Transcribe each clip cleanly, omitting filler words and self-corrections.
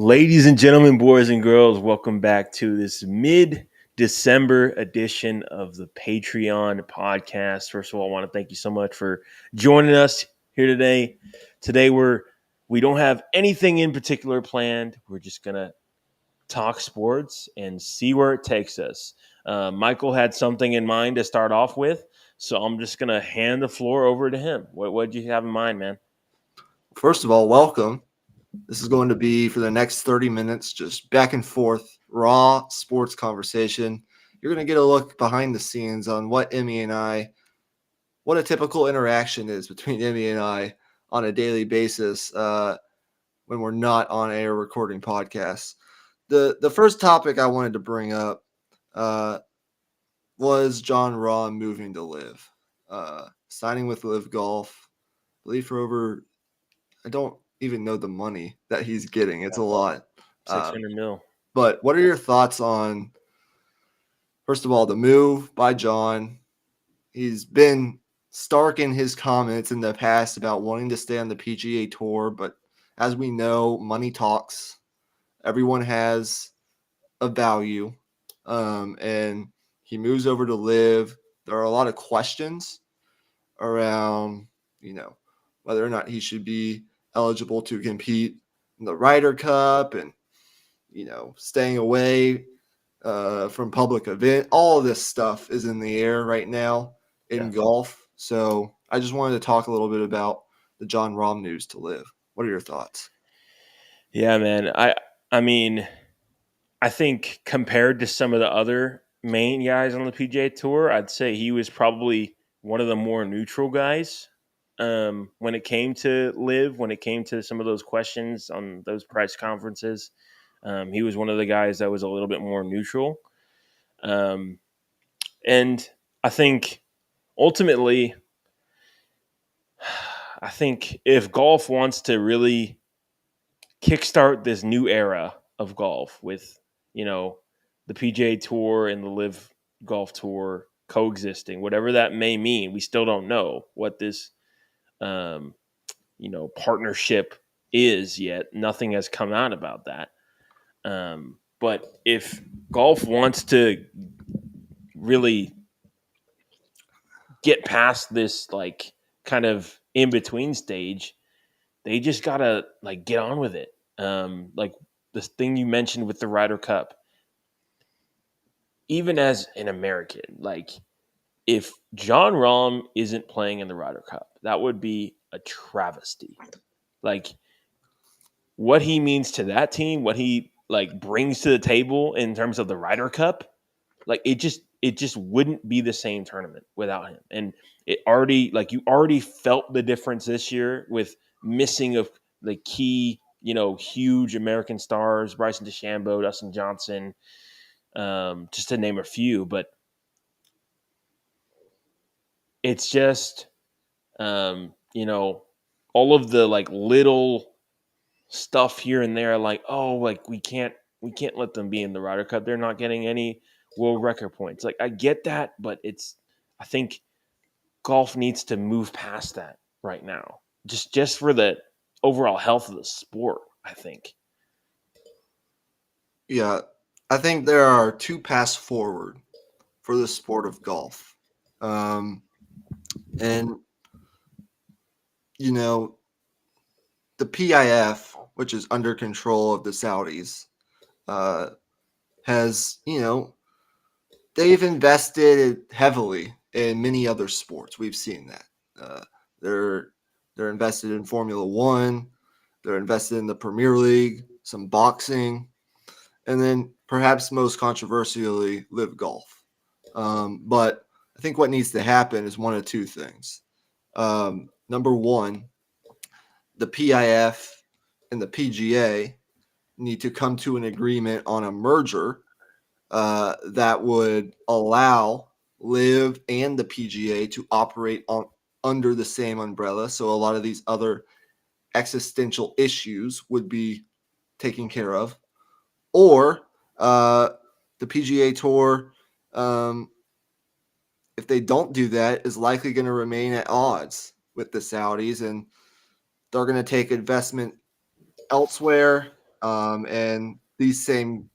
Ladies and gentlemen, boys and girls, welcome back to this mid-December edition of the Patreon podcast. First of all, I want to thank you so much for joining us here today. Today we don't have anything in particular planned. We're just gonna talk sports and see where it takes us. Michael had something in mind to start off with, so I'm just gonna hand the floor over to him. What do you have in mind, man? First of all, welcome. This is going to be for the next 30 minutes, just back and forth, raw sports conversation. You're going to get a look behind the scenes on what a typical interaction is between Emmy and I on a daily basis when we're not on air recording podcasts. The first topic I wanted to bring up was Jon Rahm moving to Live, signing with Live Golf. I believe for over, I don't even know the money that he's getting. It's a lot. 600 mil. But what are your thoughts on, first of all, the move by Jon? He's been stark in his comments in the past about wanting to stay on the PGA Tour, but as we know, money talks. Everyone has a value, and he moves over to Live. There are a lot of questions around, whether or not he should be eligible to compete in the Ryder Cup and, staying away from public event. All of this stuff is in the air right now in golf. So I just wanted to talk a little bit about the Jon Rahm news to Live. What are your thoughts? Yeah, man. I mean, I think compared to some of the other main guys on the PGA Tour, I'd say he was probably one of the more neutral guys when it came to Live, when it came to some of those questions on those press conferences. He was one of the guys that was a little bit more neutral. And I think ultimately, I think if golf wants to really kickstart this new era of golf with, the PGA Tour and the Live Golf Tour coexisting, whatever that may mean. We still don't know what this, partnership is yet. Nothing has come out about that. But if golf wants to really get past this, like, kind of in between stage, they just gotta get on with it. Like this thing you mentioned with the Ryder Cup. Even as an American, if Jon Rahm isn't playing in the Ryder Cup, that would be a travesty. Like what he means to that team, what he brings to the table in terms of the Ryder Cup, it just wouldn't be the same tournament without him. And it already you already felt the difference this year with missing of the key, huge American stars, Bryson DeChambeau, Dustin Johnson, just to name a few. But it's just, all of the little stuff here and there, we can't let them be in the Ryder Cup. They're not getting any world record points. I get that, but I think golf needs to move past that right now, just for the overall health of the sport, I think. Yeah, I think there are two paths forward for the sport of golf. And, the PIF, which is under control of the Saudis, has, they've invested heavily in many other sports. We've seen that. They're invested in Formula One. They're invested in the Premier League, some boxing, and then perhaps most controversially, Live Golf. But I think what needs to happen is one of two things. Number one, the PIF and the PGA need to come to an agreement on a merger that would allow Live and the PGA to operate under the same umbrella. So a lot of these other existential issues would be taken care of. Or the PGA Tour, if they don't do that, is likely going to remain at odds with the Saudis, and they're going to take investment elsewhere. and these same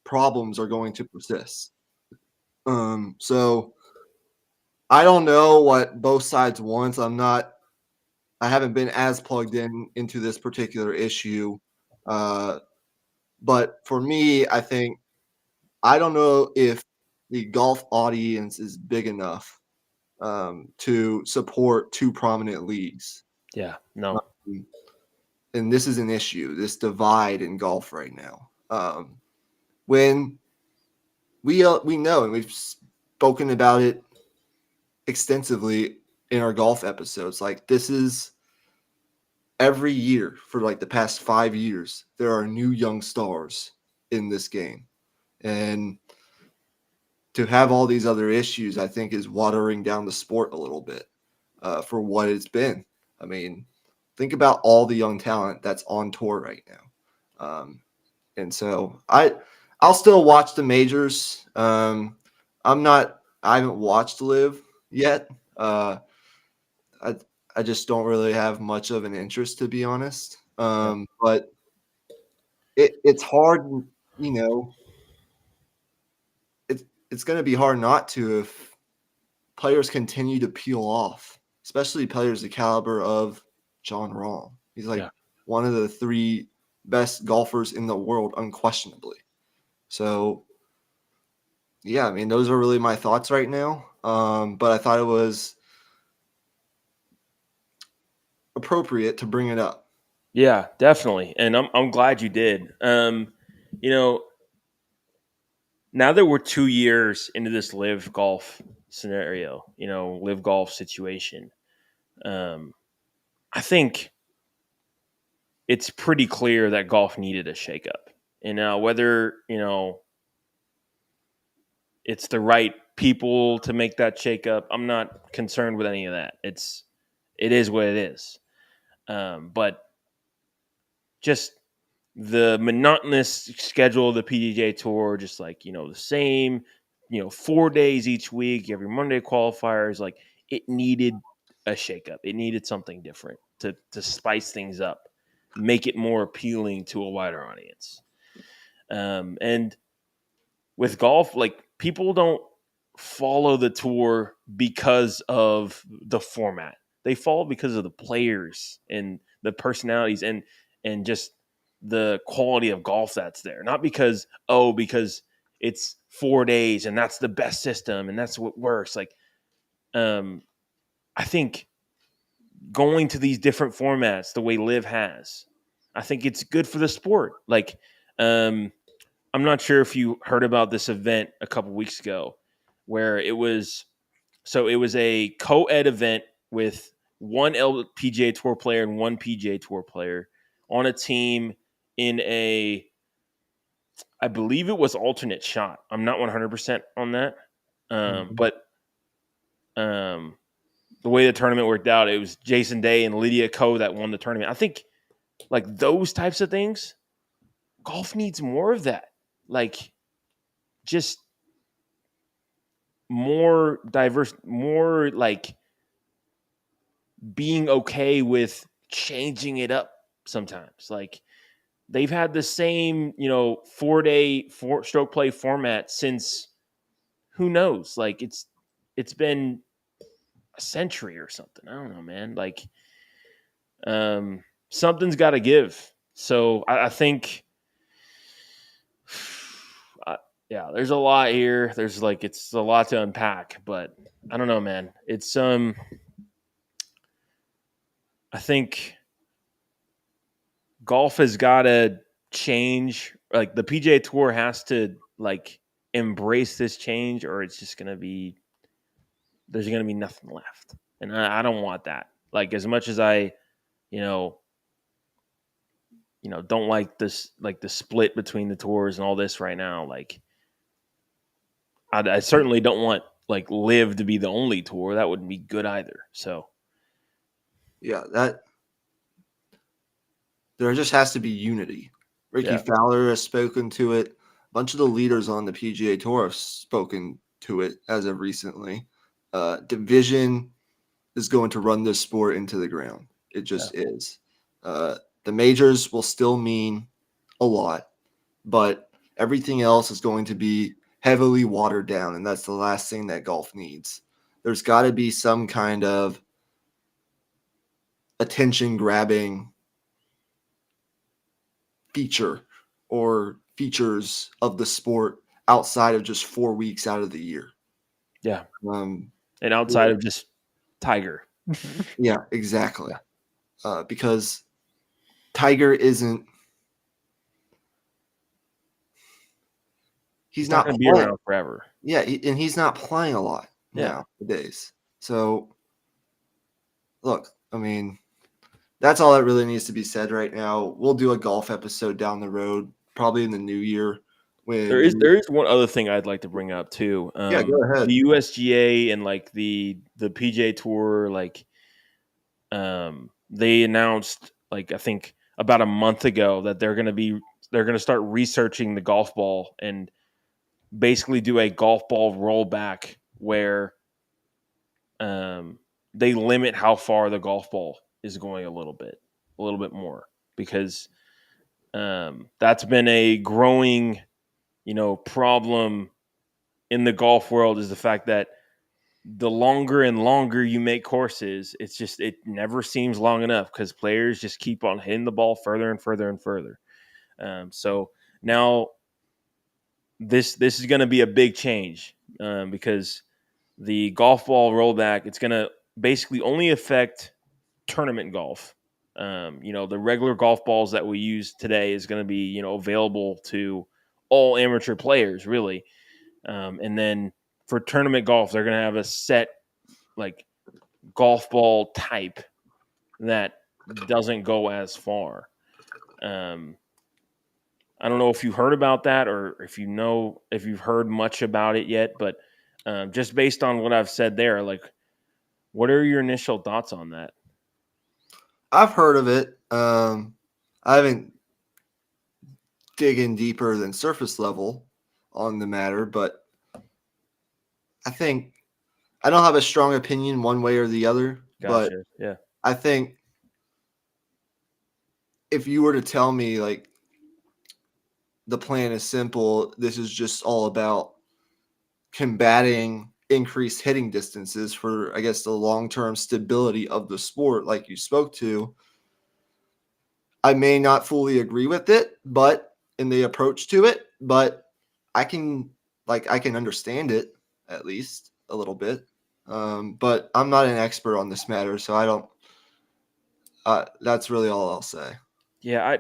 problems are going to persist. So I don't know what both sides want. I haven't been as plugged into this particular issue. But for me, I don't know if the golf audience is big enough to support two prominent leagues. Yeah, no. And this is an issue, this divide in golf right now. When we know, and we've spoken about it extensively in our golf episodes, like this is every year for like the past 5 years, there are new young stars in this game. And to have all these other issues, I think, is watering down the sport a little bit for what it's been. I mean, think about all the young talent that's on tour right now. And so I'll still watch the majors. I haven't watched Live yet. I just don't really have much of an interest, to be honest. But it's hard, you know. It's going to be hard not to if players continue to peel off, especially players the caliber of Jon Rahm. He's like one of the 3 best golfers in the world, unquestionably. So, yeah, I mean, those are really my thoughts right now. But I thought it was appropriate to bring it up. Yeah, definitely. And I'm glad you did. You know, now that we're 2 years into this live golf scenario, live golf situation, I think it's pretty clear that golf needed a shakeup. And now whether, it's the right people to make that shakeup, I'm not concerned with any of that. It is what it is. But just the monotonous schedule of the PGA Tour, just like, the same, 4 days each week, every Monday qualifiers, like it needed a shakeup. It needed something different to spice things up, make it more appealing to a wider audience. And with golf, like people don't follow the tour because of the format. They follow because of the players and the personalities and just the quality of golf that's there. Not because it's 4 days and that's the best system and that's what works. Like I think going to these different formats the way Live has, I think it's good for the sport. Like I'm not sure if you heard about this event a couple weeks ago where it was a co-ed event with one LPGA Tour player and one PGA Tour player on a team in I believe it was alternate shot. I'm not 100% on that. But the way the tournament worked out, it was Jason Day and Lydia Ko that won the tournament. I think like those types of things, golf needs more of that. Like just more diverse, more like being okay with changing it up sometimes. Like they've had the same, 4-day 4-stroke play format since who knows? Like it's been a century or something. I don't know, man. Like something's got to give. So I think yeah, there's a lot here. There's like it's a lot to unpack, but I don't know, man. It's I think golf has got to change. Like the PGA Tour has to like embrace this change, or it's just gonna be there's gonna be nothing left, and I don't want that. Like as much as I, don't like this, like the split between the tours and all this right now. Like I certainly don't want like Live to be the only tour. That wouldn't be good either. So yeah, there just has to be unity. Ricky Fowler has spoken to it. A bunch of the leaders on the PGA Tour have spoken to it as of recently. Division is going to run this sport into the ground. It just is. The majors will still mean a lot, but everything else is going to be heavily watered down, and that's the last thing that golf needs. There's got to be some kind of attention grabbing feature or features of the sport outside of just 4 weeks out of the year. Yeah. Um, And outside of just Tiger. yeah, exactly. Because Tiger isn't. He's not going to be playing. around forever. Yeah, and he's not playing a lot Yeah. nowadays. So, look, I mean, that's all that really needs to be said right now. We'll do a golf episode down the road, probably in the new year. When There is one other thing I'd like to bring up too. Yeah, go ahead. The USGA and like the PGA Tour, like they announced like I think about a month ago that they're going to start researching the golf ball and basically do a golf ball rollback where they limit how far the golf ball is going a little bit more, because that's been a growing, problem in the golf world, is the fact that the longer and longer you make courses, it never seems long enough because players just keep on hitting the ball further and further and further. So now this is going to be a big change, because the golf ball rollback, it's going to basically only affect tournament golf. The regular golf balls that we use today is going to be, available to all amateur players, really. And then for tournament golf, they're going to have a set like golf ball type that doesn't go as far. I don't know if you heard about that or if you've heard much about it yet, but just based on what I've said there, like, what are your initial thoughts on that? I've heard of it. I haven't digging deeper than surface level on the matter, but I think I don't have a strong opinion one way or the other. Gotcha. But Yeah. I think if you were to tell me like the plan is simple, this is just all about combating increased hitting distances for, I guess, the long-term stability of the sport, like you spoke to, I may not fully agree with it, but in the approach to it, but I can understand it at least a little bit. But I'm not an expert on this matter, so I don't. That's really all I'll say. Yeah,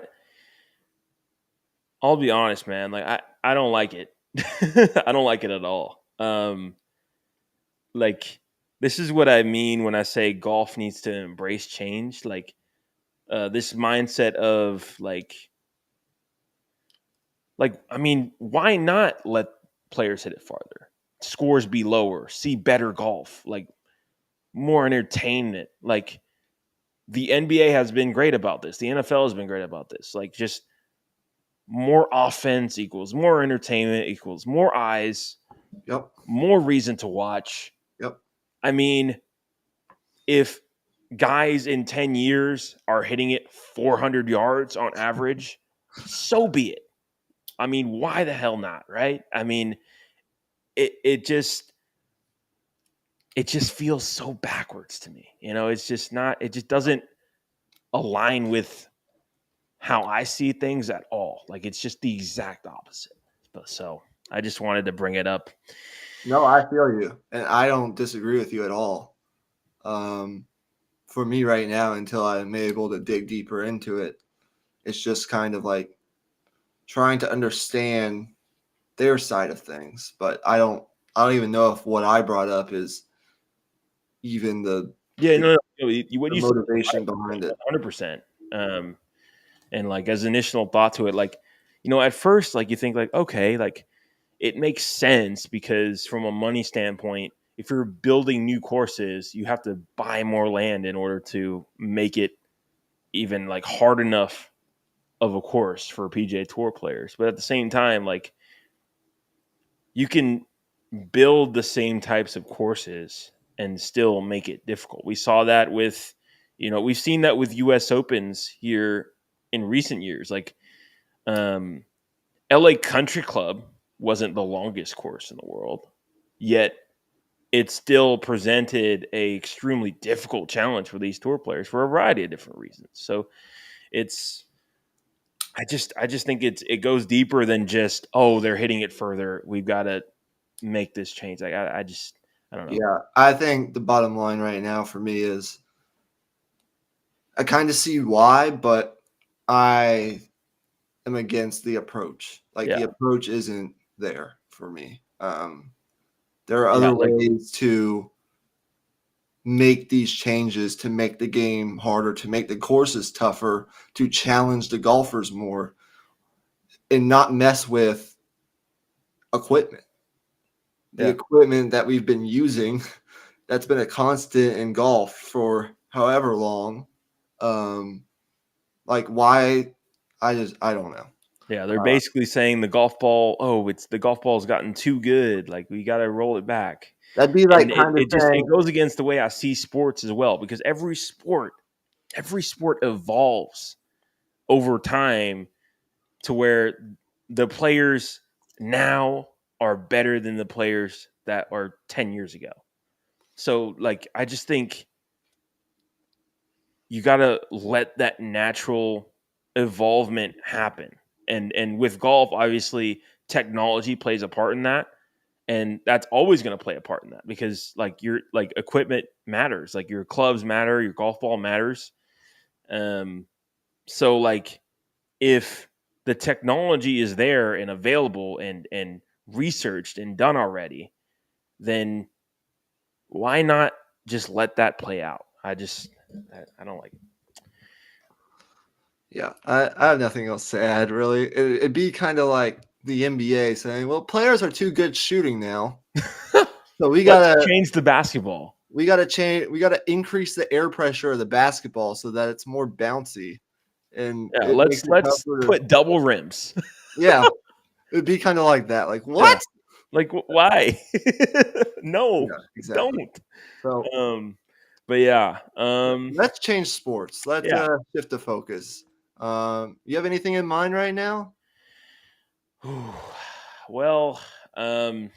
I'll be honest, man. Like I don't like it. I don't like it at all. Like, this is what I mean when I say golf needs to embrace change. Like, this mindset of I mean, why not let players hit it farther? Scores be lower, see better golf, like more entertainment. Like, the NBA has been great about this. The NFL has been great about this. Like, just more offense equals more entertainment equals more eyes. Yep. More reason to watch. Yep. I mean, if guys in 10 years are hitting it 400 yards on average, so be it. I mean, why the hell not, right? I mean, it just feels so backwards to me. It's just not, it just doesn't align with how I see things at all. Like, it's just the exact opposite. But so I just wanted to bring it up. No, I feel you, and I don't disagree with you at all. For me right now, until I'm able to dig deeper into it, it's just kind of like trying to understand their side of things. But I don't even know if what I brought up is even the What you motivation said, behind it. 100%. And like, as initial thought to it, like, at first, like, you think like, okay, like, it makes sense because from a money standpoint, if you're building new courses, you have to buy more land in order to make it even like hard enough of a course for PGA Tour players. But at the same time, like, you can build the same types of courses and still make it difficult. We saw that with, we've seen that with US Opens here in recent years. Like, Um, LA Country Club wasn't the longest course in the world, yet it still presented a extremely difficult challenge for these tour players for a variety of different reasons. So it's I just think it goes deeper than just, oh, they're hitting it further, we've got to make this change. Like I don't know. Yeah, I think the bottom line right now for me is I kind of see why, but I am against the approach. Like Yeah. the approach isn't there for me. There are Yeah, other like ways to make these changes, to make the game harder, to make the courses tougher, to challenge the golfers more, and not mess with equipment. The yeah. equipment that we've been using, that's been a constant in golf for however long. Um, like why? I don't know. Yeah, they're Uh, basically saying the golf ball, oh, it's the golf ball's gotten too good. Like we got to roll it back. that'd be And like kind of it saying, goes against the way I see sports as well, because every sport evolves over time to where the players now are better than the players that are 10 years ago. So like I just think you got to let that natural evolvement happen. And with golf, obviously technology plays a part in that, and that's always going to play a part in that, because like your like equipment matters, like your clubs matter, your golf ball matters. um so like if the technology is there and available and researched and done already, then why not just let that play out? I don't like it. yeah, I have nothing else to add really. It'd be kind of like the NBA saying, well, players are too good shooting now, so we Let's gotta change the basketball. change. We gotta increase the air pressure of the basketball so that it's more bouncy, and Yeah, it makes it let's tougher to. put double rims. Yeah, it'd be kind of like that. Like Yeah, what? like why? No, Yeah, exactly. don't. So Um, but yeah, let's change sports. Let's yeah. shift the focus. You have anything in mind right now? Well, um,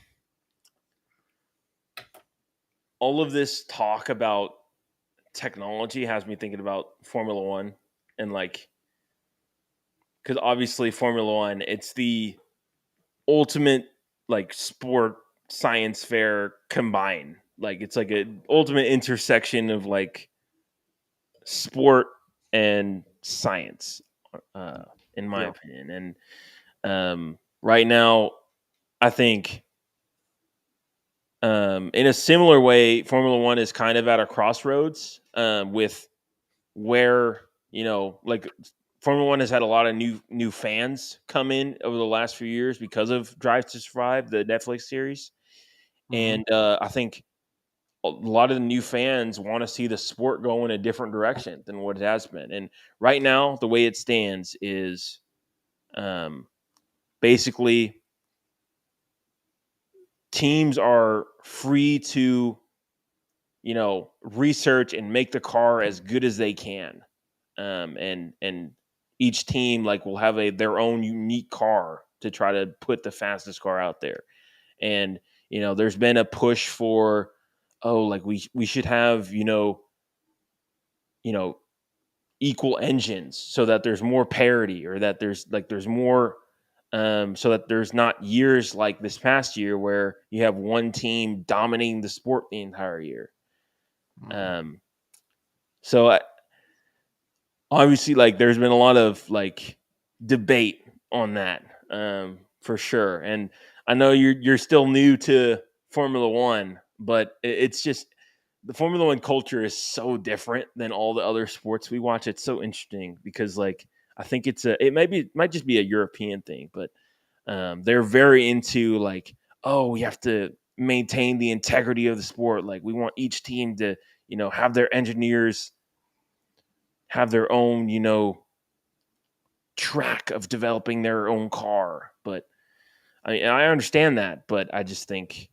all of this talk about technology has me thinking about Formula One, and like, because obviously Formula One, it's the ultimate like sport science fair combined. Like it's like an ultimate intersection of like sport and science, uh, in my Yeah. opinion. And right now, I think in a similar way, Formula One is kind of at a crossroads with where, like Formula One has had a lot of new fans come in over the last few years because of Drive to Survive, the Netflix series, Hmm. and I think a lot of the new fans want to see the sport go in a different direction than what it has been. And right now, the way it stands is um, basically teams are free to research and make the car as good as they can, and each team like will have their own unique car to try to put the fastest car out there. And there's been a push for, oh, like we should have you know equal engines so that there's more parity, or that there's more, so that there's not years like this past year where you have one team dominating the sport the entire year. Hmm. um so obviously, like there's been a lot of like debate on that, for sure. And I know you're still new to Formula One, but it's just the Formula One culture is so different than all the other sports we watch. It's so interesting because like I think it might just be a European thing, but they're very into like, oh, we have to maintain the integrity of the sport. Like we want each team to have their engineers have their own track of developing their own car. But I understand that, but I just think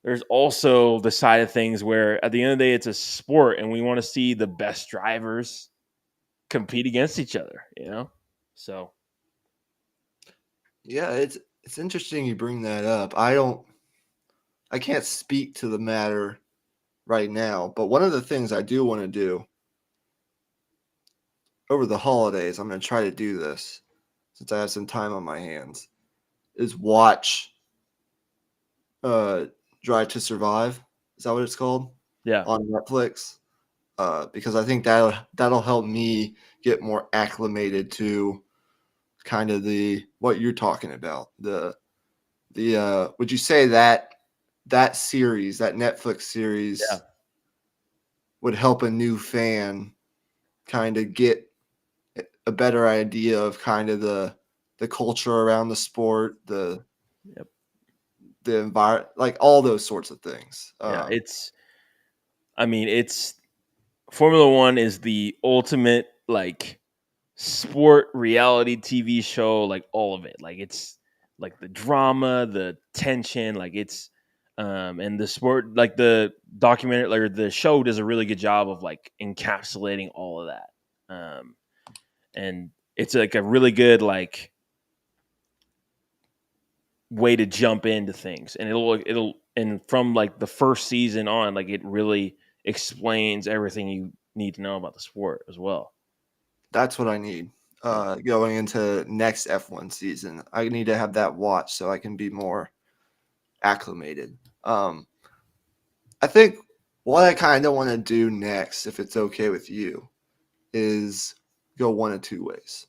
there's also the side of things where at the end of the day, it's a sport and we want to see the best drivers compete against each other, So Yeah, it's interesting you bring that up. I can't speak to the matter right now, but one of the things I do want to do over the holidays, I'm going to try to do this since I have some time on my hands, is watch Drive to Survive. Is that what it's called? Yeah. On Netflix. Because I think that'll help me get more acclimated to kind of the what you're talking about. The would you say that series, that Netflix Yeah. series would help a new fan kind of get a better idea of kind of the culture around the sport, Yep. the environment, like all those sorts of things. Yeah. It's Formula One is the ultimate like sport reality TV show, like all of it. Like it's like the drama, the tension, like it's and the sport, like the documentary, like the show does a really good job of like encapsulating all of that. And it's like a really good like way to jump into things, and it'll and from like the first season on, like it really explains everything you need to know about the sport as well. That's what I need. Yeah. Going into next F1 season, I need to have that watch so I can be more acclimated. I think what I kind of want to do next, if it's okay with you, is go one of two ways.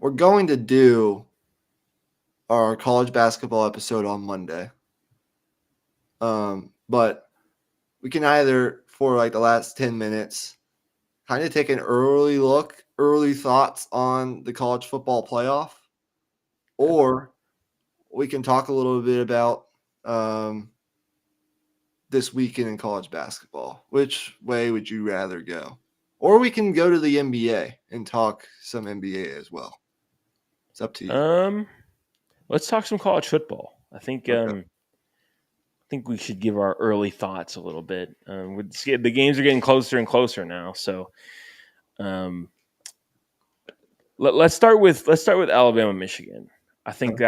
We're going to do our college basketball episode on Monday. But we can either, for like the last 10 minutes, kind of take an early look, early thoughts on the college football playoff, or we can talk a little bit about this weekend in college basketball. Which way would you rather go? Or we can go to the NBA and talk some NBA as well. It's up to you. Um, let's talk some college football. Okay. I think we should give our early thoughts a little bit. The games are getting closer and closer now, so um, let's start with Alabama, Michigan. I think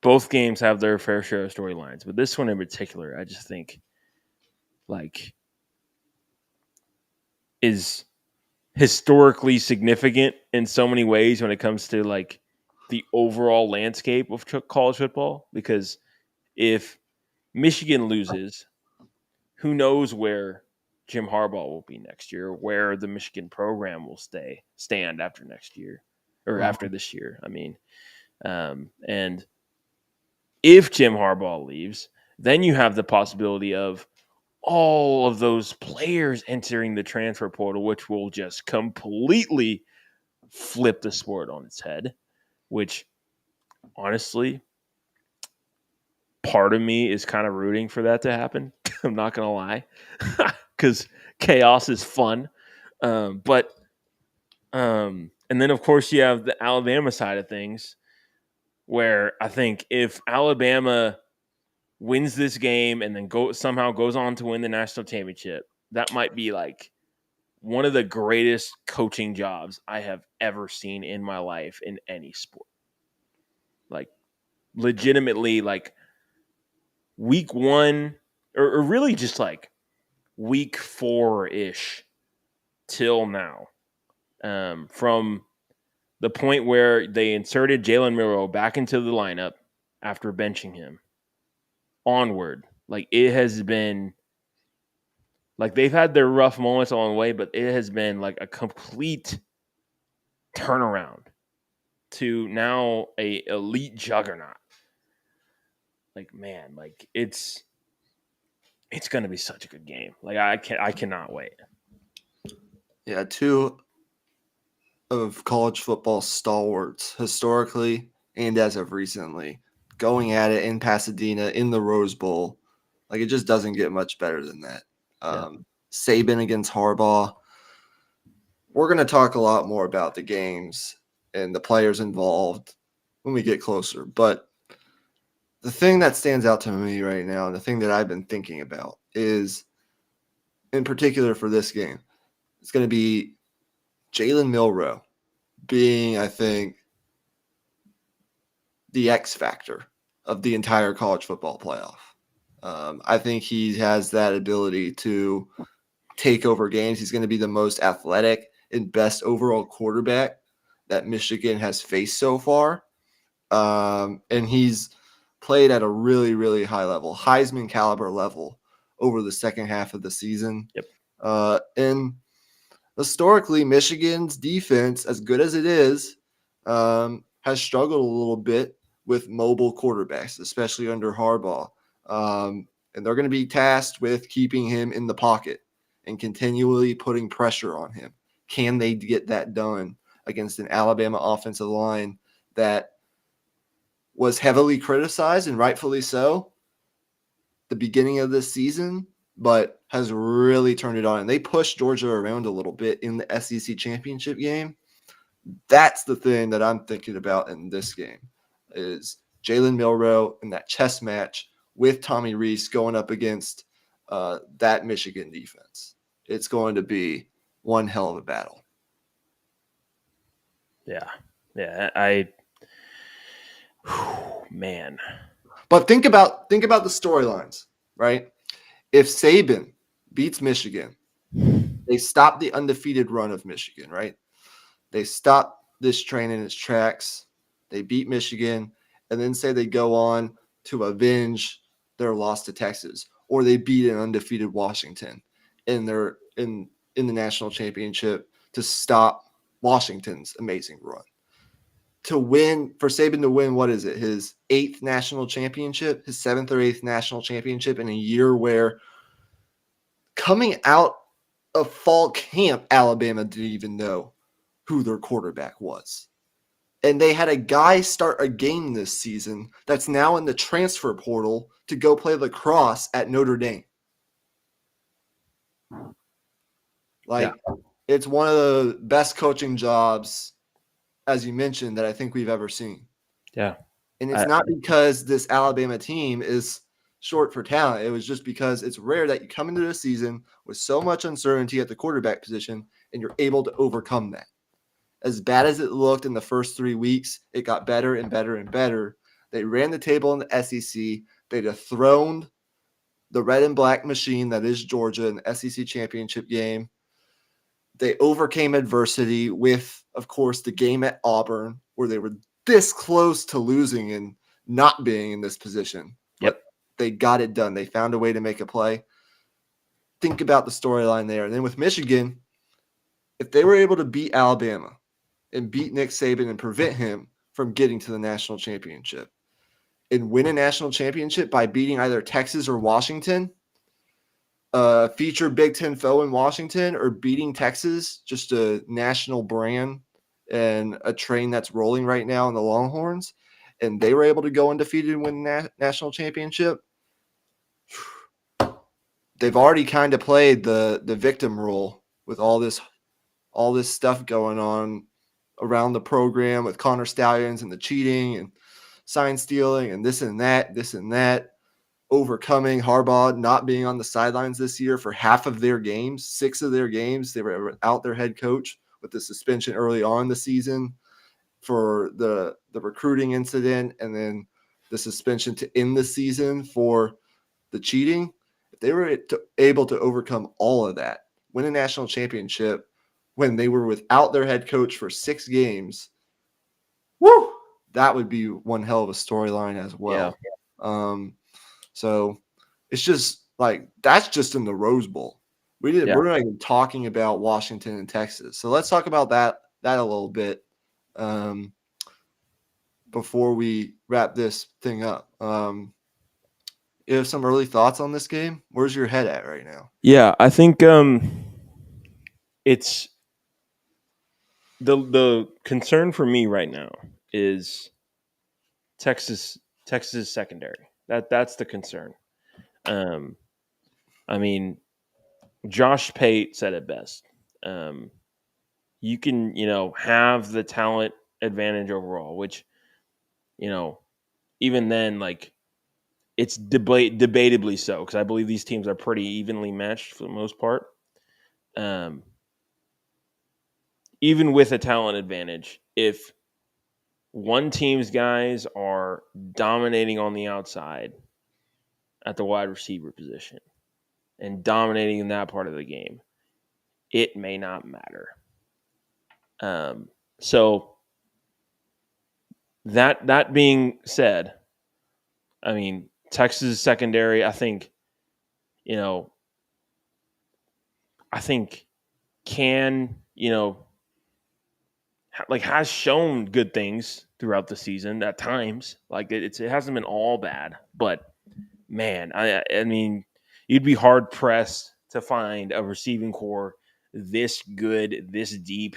both games have their fair share of storylines, but this one in particular, I just think like is historically significant in so many ways when it comes to like the overall landscape of college football. Because if Michigan loses, who knows where Jim Harbaugh will be next year, where the Michigan program will stand after next year or after this year. And if Jim Harbaugh leaves, then you have the possibility of all of those players entering the transfer portal, which will just completely flip the sport on its head. Which honestly, part of me is kind of rooting for that to happen. I'm not gonna lie, because chaos is fun. But and then of course you have the Alabama side of things, where I think if Alabama wins this game and then somehow goes on to win the national championship, that might be like one of the greatest coaching jobs I have ever seen in my life in any sport. Like legitimately, like week one, or really just like week 4-ish till now. From the point where they inserted Jalen Milroe back into the lineup after benching him onward, like it has been like they've had their rough moments along the way, but it has been like a complete turnaround to now a elite juggernaut. Like man, like it's going to be such a good game. Like I cannot wait. Yeah, two of college football stalwarts historically and as of recently going at it in Pasadena in the Rose Bowl. Like it just doesn't get much better than that. Yeah. Saban against Harbaugh. We're going to talk a lot more about the games and the players involved when we get closer. But the thing that stands out to me right now, and the thing that I've been thinking about is, in particular for this game, it's going to be Jalen Milroe being, I think, the X factor of the entire college football playoff. I think he has that ability to take over games. He's going to be the most athletic and best overall quarterback that Michigan has faced so far. And he's played at a really, really high level, Heisman caliber level over the second half of the season. Yep. And historically, Michigan's defense, as good as it is, has struggled a little bit with mobile quarterbacks, especially under Harbaugh. And they're going to be tasked with keeping him in the pocket and continually putting pressure on him. Can they get that done against an Alabama offensive line that was heavily criticized, and rightfully so, the beginning of this season, but has really turned it on? And they pushed Georgia around a little bit in the SEC championship game. That's the thing that I'm thinking about in this game is Jalen Milroe in that chess match with Tommy Rees going up against that Michigan defense. It's going to be one hell of a battle. Yeah. Man. But think about the storylines, right? If Saban beats Michigan, they stop the undefeated run of Michigan, right? They stop this train in its tracks. They beat Michigan, and then say they go on to avenge their loss to Texas, or they beat an undefeated Washington in the national championship to stop Washington's amazing run. To win, for Saban to win, what is it? His 8th national championship, his 7th or 8th national championship in a year where coming out of fall camp, Alabama didn't even know who their quarterback was. And they had a guy start a game this season that's now in the transfer portal to go play lacrosse at Notre Dame. It's one of the best coaching jobs, as you mentioned, that I think we've ever seen. Yeah. And it's not because this Alabama team is short for talent. It was just because it's rare that you come into the season with so much uncertainty at the quarterback position and you're able to overcome that. As bad as it looked in the first 3 weeks, it got better and better and better. They ran the table in the SEC. They dethroned the red and black machine that is Georgia in the SEC championship game. They overcame adversity with, of course, the game at Auburn, where they were this close to losing and not being in this position. Yep. But they got it done. They found a way to make a play. Think about the storyline there. And then with Michigan, if they were able to beat Alabama and beat Nick Saban and prevent him from getting to the national championship and win a national championship by beating either Texas or Washington, feature Big Ten foe in Washington, or beating Texas, just a national brand and a train that's rolling right now in the Longhorns, and they were able to go undefeated and win the national championship, they've already kind of played the victim role with all this stuff going on around the program with Connor Stallions and the cheating and sign stealing and this and that, overcoming Harbaugh not being on the sidelines this year for half of their games, 6 of their games. They were without their head coach with the suspension early on in the season for the recruiting incident, and then the suspension to end the season for the cheating. If they were able to overcome all of that, win a national championship when they were without their head coach for 6 games, woo, that would be one hell of a storyline as well. Yeah. So it's just like, that's just in the Rose Bowl. We're not even talking about Washington and Texas. So let's talk about that a little bit before we wrap this thing up. You have some early thoughts on this game? Where's your head at right now? Yeah, I think it's the concern for me right now is Texas secondary. That's the concern. I mean, Josh Pate said it best. You can, have the talent advantage overall, which, even then, like, it's debatably so, because I believe these teams are pretty evenly matched for the most part. even with a talent advantage, if one team's guys are dominating on the outside at the wide receiver position and dominating in that part of the game, it may not matter. So that being said, I mean, Texas secondary, I think, I think can, like has shown good things throughout the season at times. Like it hasn't been all bad, but man, I mean, you'd be hard pressed to find a receiving core this good, this deep.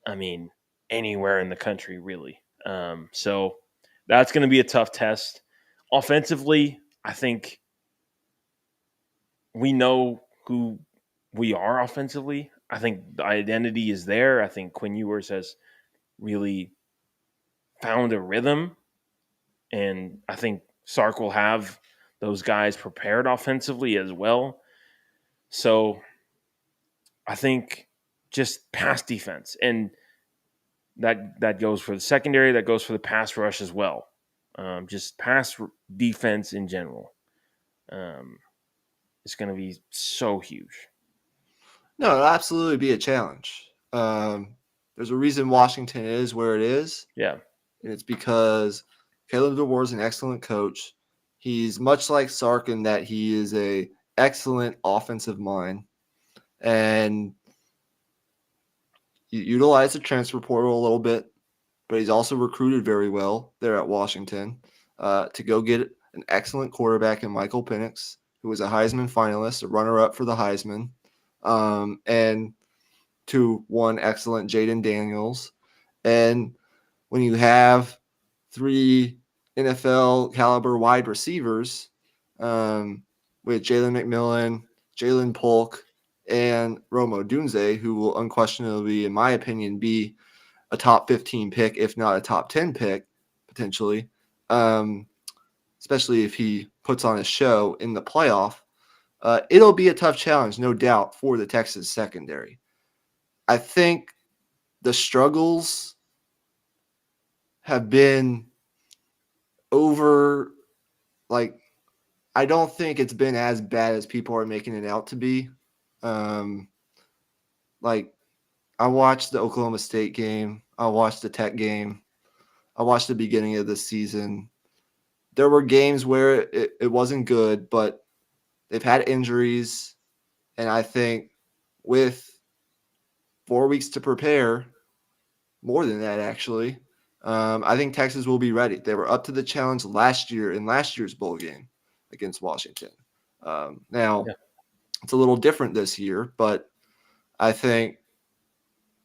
I mean, anywhere in the country, really. So that's going to be a tough test. Offensively, I think we know who we are offensively. I think the identity is there. I think Quinn Ewers has really found a rhythm, and I think Sark will have those guys prepared offensively as well. So I think just pass defense, and that goes for the secondary, that goes for the pass rush as well. Just pass defense in general. It's going to be so huge. No, it'll absolutely be a challenge. There's a reason Washington is where it is. Yeah. And it's because Caleb DeWar is an excellent coach. He's much like Sark in that he is a excellent offensive mind. And he utilized the transfer portal a little bit, but he's also recruited very well there at Washington to go get an excellent quarterback in Michael Penix, who was a Heisman finalist, a runner-up for the Heisman, and to one excellent Jaden Daniels. And when you have 3 NFL caliber wide receivers with Jalen McMillan, Jalen Polk, and Rome Odunze, who will unquestionably, in my opinion, be a top 15 pick, if not a top 10 pick, potentially, especially if he puts on a show in the playoff. It'll be a tough challenge, no doubt, for the Texas secondary. I think the struggles have been over, like, I don't think it's been as bad as people are making it out to be. Like, I watched the Oklahoma State game. I watched the Tech game. I watched the beginning of the season. There were games where it wasn't good, but they've had injuries. And I think with 4 weeks to prepare, more than that, actually, I think Texas will be ready. They were up to the challenge last year in last year's bowl game against Washington. Now, It's a little different this year, but I think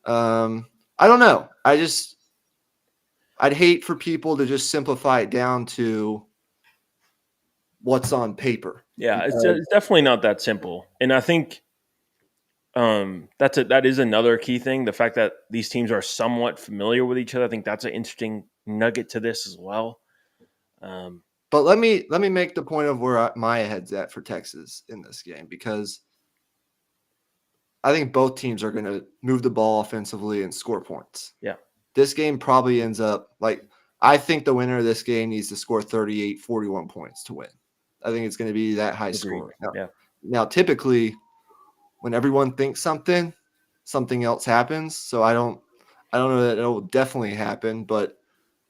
I don't know. I'd hate for people to just simplify it down to what's on paper. Yeah, it's definitely not that simple. And I think that is another key thing. The fact that these teams are somewhat familiar with each other. I think that's an interesting nugget to this as well. But let me make the point of where my head's at for Texas in this game, because I think both teams are going to move the ball offensively and score points. Yeah. This game probably ends up I think the winner of this game needs to score 38, 41 points to win. I think it's going to be that high score. Now, typically, when everyone thinks something else happens. So I don't know that it will definitely happen, but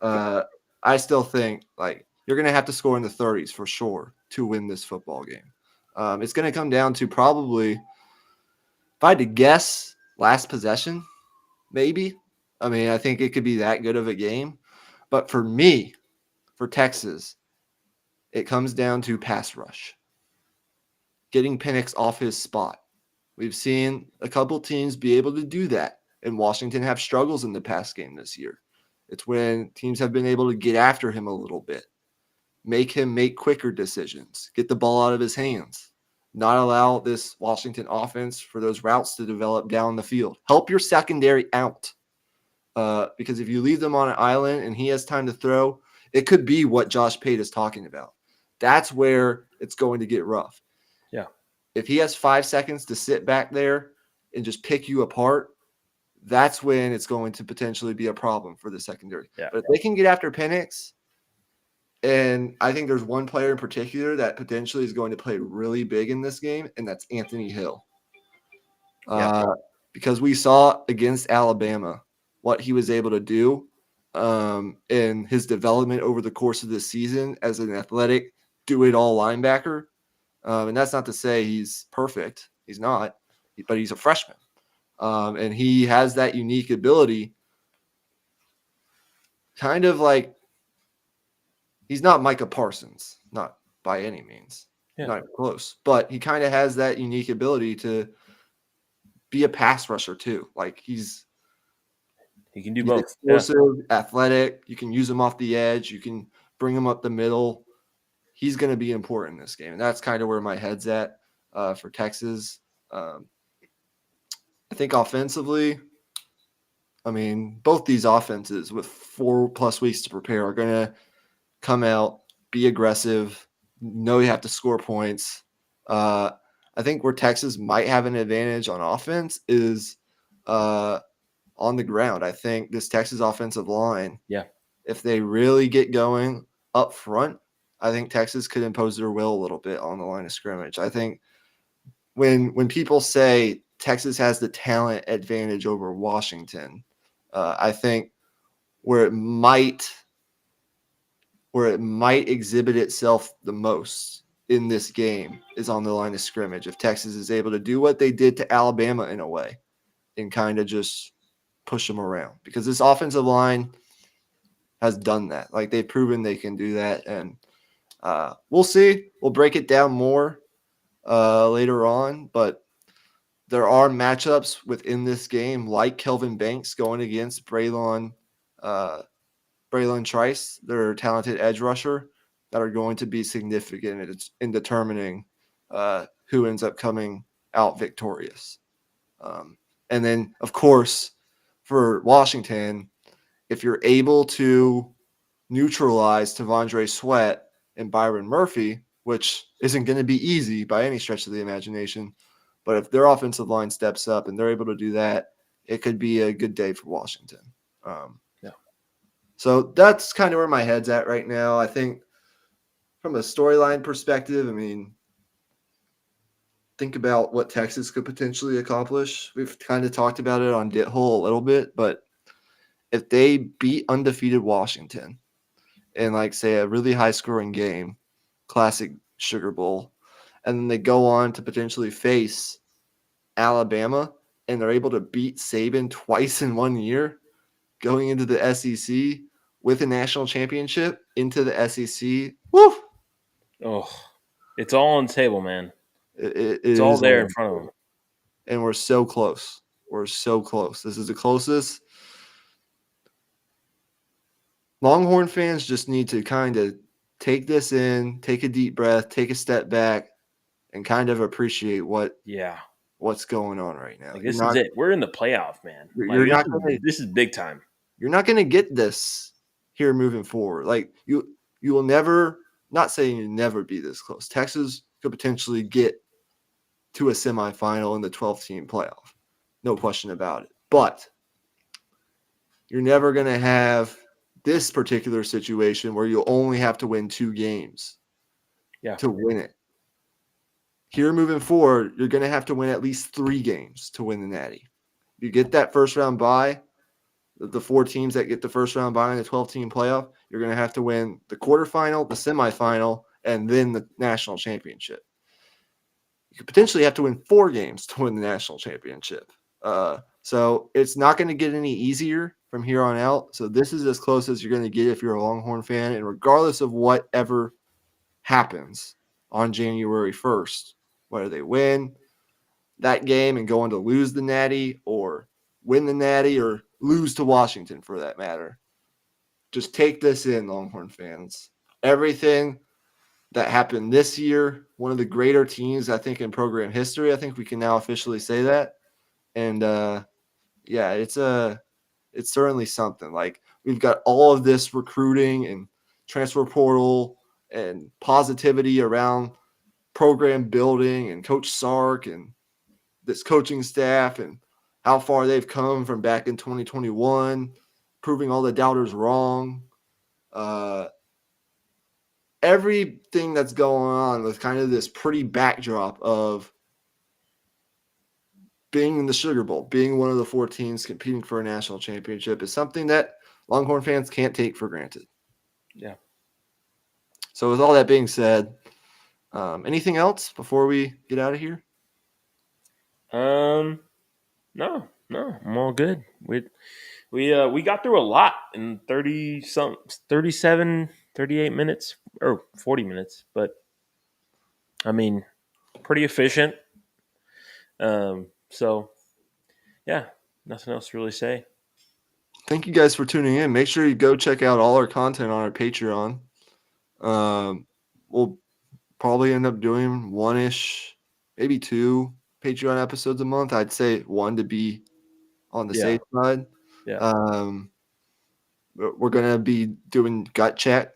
I still think you're going to have to score in the 30s for sure to win this football game. It's going to come down to probably, if I had to guess, last possession, maybe. I mean, I think it could be that good of a game. But for me, for Texas, it comes down to pass rush. Getting Penix off his spot. We've seen a couple teams be able to do that, and Washington have struggles in the pass game this year. It's when teams have been able to get after him a little bit, make him make quicker decisions, get the ball out of his hands, not allow this Washington offense for those routes to develop down the field. Help your secondary out. Because if you leave them on an island and he has time to throw, it could be what Josh Pate is talking about. That's where it's going to get rough. Yeah. If he has 5 seconds to sit back there and just pick you apart, that's when it's going to potentially be a problem for the secondary. Yeah. But if they can get after Penix, and I think there's one player in particular that potentially is going to play really big in this game, and that's Anthony Hill. Because we saw against Alabama what he was able to do in his development over the course of this season as an athletic, do-it-all linebacker. And that's not to say he's perfect. He's not, but he's a freshman. And he has that unique ability, kind of like he's not Micah Parsons, not by any means, not even close, but he kind of has that unique ability to be a pass rusher too. Like he can do both. Explosive, athletic. You can use him off the edge. You can bring him up the middle. He's going to be important in this game, and that's kind of where my head's at for Texas. I think offensively, I mean, both these offenses with 4+ weeks to prepare are going to come out, be aggressive, know you have to score points. I think where Texas might have an advantage on offense is on the ground. I think this Texas offensive line, if they really get going up front, I think Texas could impose their will a little bit on the line of scrimmage. I think when people say Texas has the talent advantage over Washington, I think where it might exhibit itself the most in this game is on the line of scrimmage. If Texas is able to do what they did to Alabama in a way and kind of just push them around, because this offensive line has done that. Like, they've proven they can do that, and we'll see. We'll break it down more later on, but there are matchups within this game, like Kelvin Banks going against Braylon Trice, their talented edge rusher, that are going to be significant in determining who ends up coming out victorious. And then, of course, for Washington, if you're able to neutralize T'Vondre Sweat and Byron Murphy, which isn't going to be easy by any stretch of the imagination, but if their offensive line steps up and they're able to do that, it could be a good day for Washington. So that's kind of where my head's at right now. I think from a storyline perspective, I mean, think about what Texas could potentially accomplish. We've kind of talked about it on Dit Hole a little bit, but if they beat undefeated Washington in, like, say, a really high-scoring game, classic Sugar Bowl, and then they go on to potentially face Alabama, and they're able to beat Saban twice in 1 year, going into the SEC with a national championship into the SEC. Woo! Oh, it's all on the table, man. It's all there in front of them. And we're so close. We're so close. This is the closest. Longhorn fans just need to kind of take this in, take a deep breath, take a step back, and kind of appreciate what's going on right now. Like, this is it. We're in the playoff, man. This is big time. You're not going to get this here moving forward. Like, you will never, not saying you never be this close. Texas could potentially get to a semifinal in the 12-team playoff. No question about it. But you're never going to have this particular situation where you'll only have to win 2 games to win it. Here moving forward, you're going to have to win at least 3 games to win the Natty. You get that first round bye, the 4 teams that get the first round bye in the 12-team playoff, you're going to have to win the quarterfinal, the semifinal, and then the national championship. You could potentially have to win 4 games to win the national championship. So it's not going to get any easier from here on out. So this is as close as you're going to get if you're a Longhorn fan. And regardless of whatever happens on January 1st, whether they win that game and go on to lose the Natty, or win the Natty, or lose to Washington for that matter, just take this in, Longhorn fans. Everything that happened this year, one of the greater teams, I think, in program history. I think we can now officially say that. And it's certainly something. Like, we've got all of this recruiting and transfer portal and positivity around program building and Coach Sark and this coaching staff, and how far they've come from back in 2021, proving all the doubters wrong. Everything that's going on with kind of this pretty backdrop of being in the Sugar Bowl, being one of the 4 teams competing for a national championship is something that Longhorn fans can't take for granted. Yeah. So with all that being said, anything else before we get out of here? No, I'm all good. We got through a lot in 37, 38 minutes or 40 minutes, but I mean, pretty efficient. So yeah, nothing else to really say. Thank you guys for tuning in. Make sure you go check out all our content on our Patreon. We'll probably end up doing 1-ish, maybe 2 Patreon episodes a month. I'd say 1 to be on the safe side. Yeah. We're going to be doing gut chat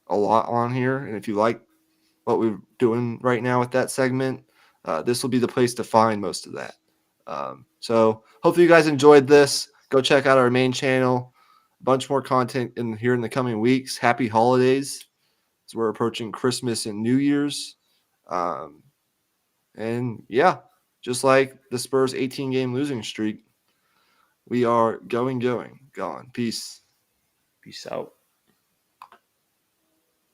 a lot on here. And if you like what we're doing right now with that segment, this will be the place to find most of that. So hopefully you guys enjoyed this. Go check out our main channel. A bunch more content here in the coming weeks. Happy holidays as we're approaching Christmas and New Year's. And yeah, just like the Spurs 18-game losing streak, we are gone. Peace. Peace out.